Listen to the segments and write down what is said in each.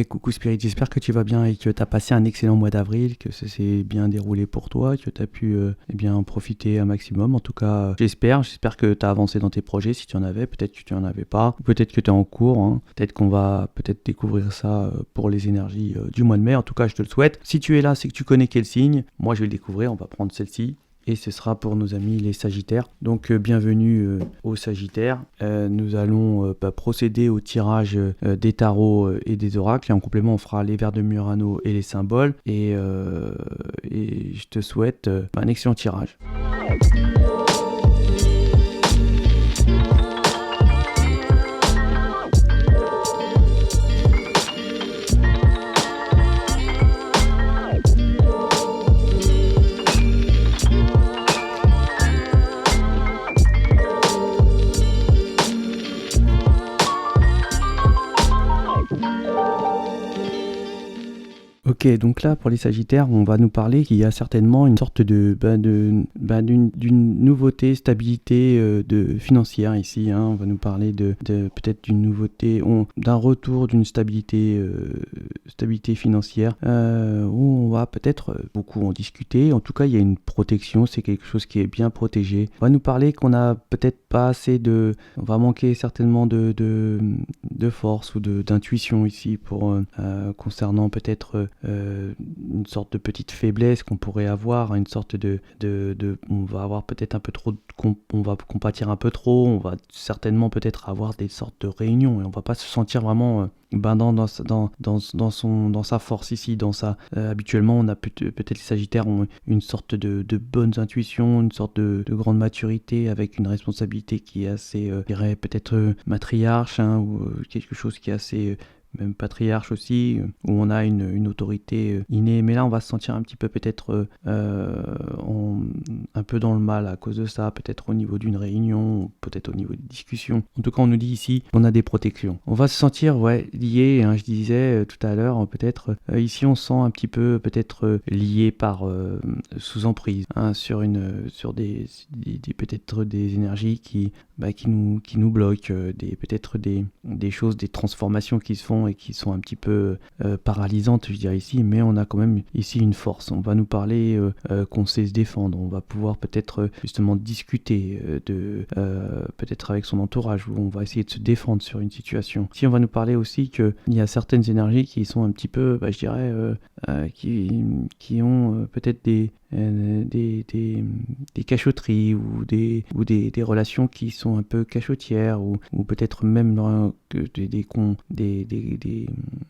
coucou Spirit, j'espère que tu vas bien et que tu as passé un excellent mois d'avril, que ça s'est bien déroulé pour toi, que tu as pu en profiter un maximum. En tout cas, j'espère que tu as avancé dans tes projets si tu en avais, peut-être que tu en avais pas, peut-être que tu es en cours, hein. Peut-être qu'on va découvrir ça pour les énergies du mois de mai. En tout cas, je te le souhaite. Si tu es là, c'est que tu connais quel signe. Moi, je vais le découvrir, on va prendre celle-ci. Et ce sera pour nos amis les Sagittaires. Donc bienvenue aux Sagittaires. Nous allons procéder au tirage des tarots et des oracles. Et en complément, on fera les vers de Murano et les symboles. Et je te souhaite un excellent tirage. Ok, donc là pour les Sagittaires, on va nous parler qu'il y a certainement une sorte d'une nouveauté, stabilité financière ici. Hein. On va nous parler de peut-être d'une nouveauté, d'un retour d'une stabilité financière où on va peut-être beaucoup en discuter. En tout cas, il y a une protection, c'est quelque chose qui est bien protégé. On va nous parler qu'on a peut-être pas assez on va manquer certainement de force ou d'intuition ici pour concernant peut-être une sorte de petite faiblesse qu'on pourrait avoir, une sorte on va avoir peut-être un peu trop, on va compatir un peu trop, on va certainement peut-être avoir des sortes de réunions et on va pas se sentir vraiment dans sa force ici, habituellement on a peut-être les Sagittaires ont une sorte de bonnes intuitions, une sorte de grande maturité avec une responsabilité qui est assez, je dirais peut-être matriarche, hein, ou quelque chose qui est assez même patriarche aussi, où on a une autorité innée, mais là on va se sentir un petit peu peut-être un peu dans le mal à cause de ça, peut-être au niveau d'une réunion, peut-être au niveau des discussions. En tout cas, on nous dit ici qu'on a des protections. On va se sentir lié, hein, je disais tout à l'heure, peut-être ici on se sent un petit peu peut-être lié par sous emprise, hein, sur peut-être des énergies qui nous bloquent, peut-être des choses, des transformations qui se font et qui sont un petit peu paralysantes, je dirais ici, mais on a quand même ici une force. On va nous parler qu'on sait se défendre, on va pouvoir peut-être justement discuter peut-être avec son entourage, où on va essayer de se défendre sur une situation. Ici, on va nous parler aussi qu'il y a certaines énergies qui sont un petit peu, je dirais, qui ont peut-être des cachotteries ou des relations qui sont un peu cachotières ou peut-être même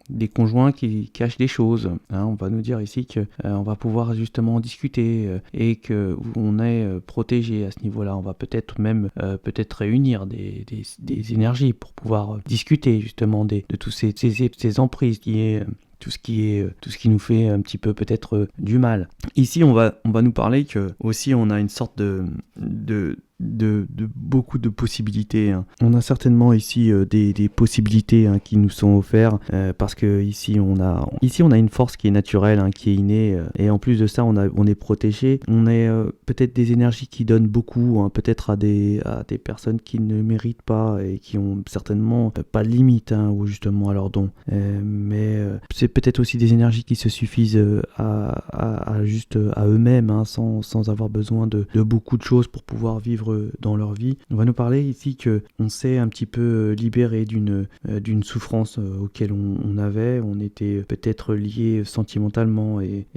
des conjoints qui cachent des choses, hein. On va nous dire ici que on va pouvoir justement discuter et que on est protégé à ce niveau-là. On va peut-être même peut-être réunir des énergies pour pouvoir discuter justement de tous ces emprises qui est tout ce qui nous fait un petit peu peut-être du mal. Ici, on va nous parler que aussi on a une sorte de beaucoup de possibilités, hein. On a certainement ici des possibilités, hein, qui nous sont offertes parce que ici on a une force qui est naturelle, hein, qui est innée, et en plus de ça on est protégé. On est peut-être des énergies qui donnent beaucoup, hein, peut-être à des personnes qui ne méritent pas et qui ont certainement pas de limite, hein, ou justement à leurs dons, mais c'est peut-être aussi des énergies qui se suffisent à juste à eux-mêmes, hein, sans avoir besoin de beaucoup de choses pour pouvoir vivre dans leur vie. On va nous parler ici que on s'est un petit peu libéré d'une souffrance auquel on était peut-être lié sentimentalement et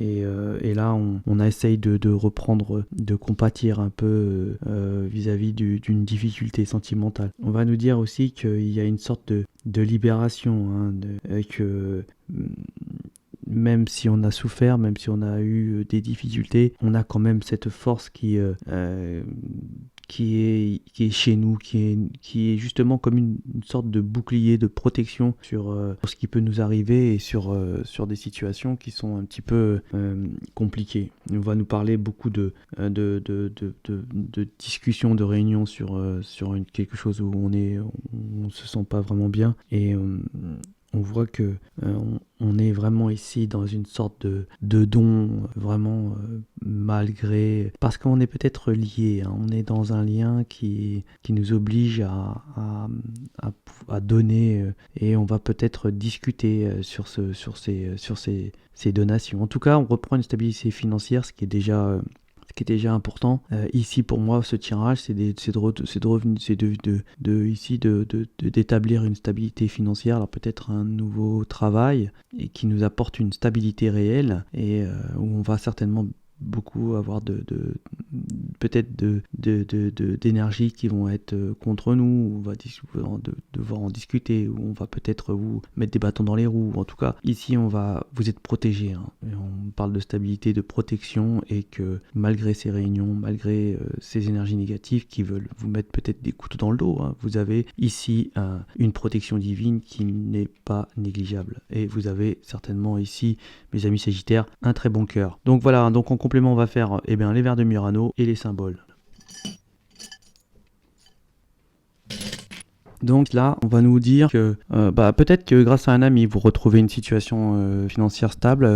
là on essaye de reprendre, de compatir un peu vis-à-vis d'une difficulté sentimentale. On va nous dire aussi qu'il y a une sorte de libération, hein, que même si on a souffert, même si on a eu des difficultés, on a quand même cette force qui est chez nous, qui est justement comme une sorte de bouclier de protection sur ce qui peut nous arriver et sur des situations qui sont un petit peu compliquées. On va nous parler beaucoup de discussions, de réunions sur quelque chose où on se sent pas vraiment bien, et On voit que on est vraiment ici dans une sorte de don, vraiment malgré... Parce qu'on est peut-être lié, hein, on est dans un lien qui nous oblige à donner et on va peut-être discuter sur ces donations. En tout cas, on reprend une stabilité financière, ce qui est déjà important. Ici, pour moi, ce tirage, d'établir une stabilité financière, alors peut-être un nouveau travail, et qui nous apporte une stabilité réelle, et où on va certainement beaucoup avoir peut-être d'énergie qui vont être contre nous, on va devoir en discuter, ou on va peut-être vous mettre des bâtons dans les roues. En tout cas, ici, vous êtes protégés, hein. Et on parle de stabilité, de protection, et que malgré ces réunions, malgré ces énergies négatives qui veulent vous mettre peut-être des couteaux dans le dos, hein, vous avez ici une protection divine qui n'est pas négligeable. Et vous avez certainement ici, mes amis Sagittaires, un très bon cœur. Donc voilà, donc en complément, on va faire les vers de Murano et les symboles. Donc là, on va nous dire que peut-être que grâce à un ami, vous retrouvez une situation financière stable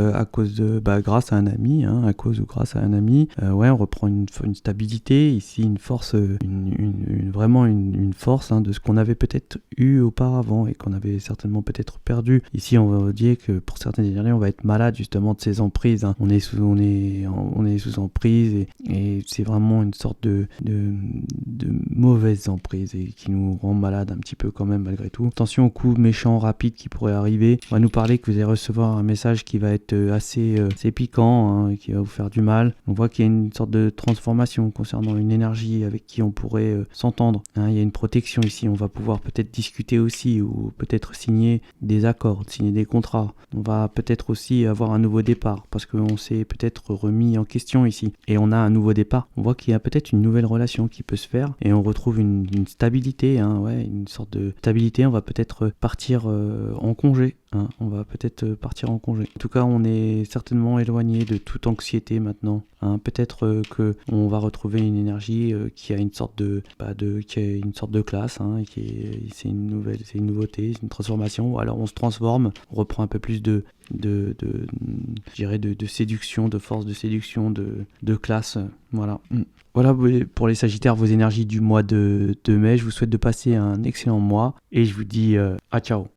grâce à un ami, hein, à cause ou grâce à un ami. On reprend une stabilité, ici une force, vraiment une force, hein, de ce qu'on avait peut-être eu auparavant et qu'on avait certainement peut-être perdu. Ici, on va dire que pour certaines énergies, on va être malade justement de ces emprises, hein. On est sous emprise et c'est vraiment une sorte de mauvaise emprise et qui nous rend malade un petit peu quand même malgré tout. Attention aux coups méchants rapides qui pourraient arriver. On va nous parler que vous allez recevoir un message qui va être assez piquant, hein, qui va vous faire du mal. On voit qu'il y a une sorte de transformation concernant une énergie avec qui on pourrait s'entendre, hein. Il y a une protection ici, on va pouvoir peut-être discuter aussi ou peut-être signer des accords, signer des contrats. On va peut-être aussi avoir un nouveau départ parce qu'on s'est peut-être remis en question ici et on a un nouveau départ. On voit qu'il y a peut-être une nouvelle relation qui peut se faire et on retrouve une stabilité, hein, une sorte de stabilité. On va peut-être partir en congé, hein. On va peut-être partir en congé. En tout cas, on est certainement éloigné de toute anxiété maintenant, hein. Peut-être que on va retrouver une énergie qui a une sorte de classe, hein, c'est une nouveauté, c'est une transformation. Alors on se transforme, on reprend un peu plus de séduction, de force de séduction, de classe, voilà. Voilà pour les Sagittaires, vos énergies du mois de mai. Je vous souhaite de passer un excellent mois et je vous dis à ciao.